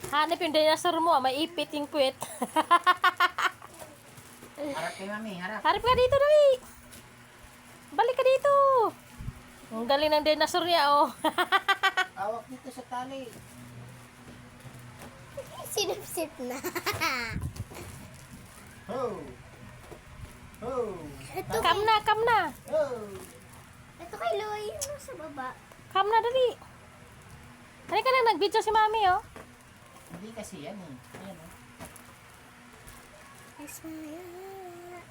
Hanap yung dinosaur mo, may ipit yung puwet. Harap kay mami, harap. Harap ka dito, dali. Balik ka dito. Ang galing ng dinosaur niya, oh. Awak dito sa tali. Sinipsip na. Ho! Ho! Ito, Come na, come na. Ho! ito kay Loy. Sa baba. Come na, dali. Halika na, nag-video si mami, oh. Hindi kasi yan eh. Ayan oh. I smile,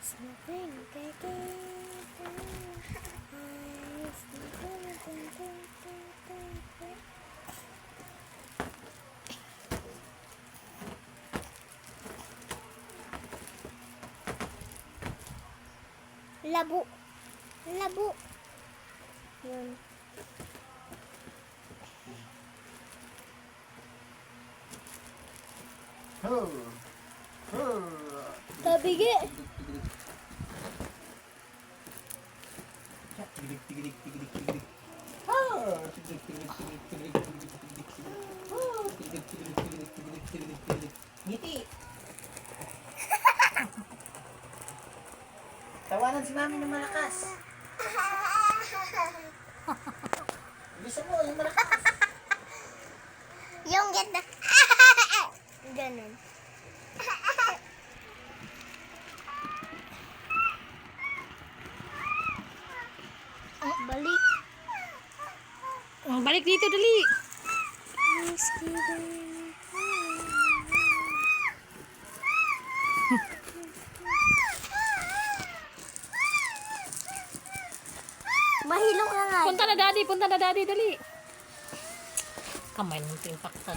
smoking labo. Labo. Yun. Ho! Ho! Tabigi. Tigilig, tigilig, tigilig, tigilig. Ho! Tigilig, tigilig, tigilig, tigilig, tigilig, tigilig, tigilig. Ho! Tigilig, tigilig, tigilig, tigilig, tigilig, tigilig. Ngiti! Tawanan si mami ng malakas. Bilisan mo, yung malakas. Yung ganda. Ganun. Balik. Balik dito, dali. Mahilo ka nga. Punta na, daddy, dali. Kamay ng timpaktan.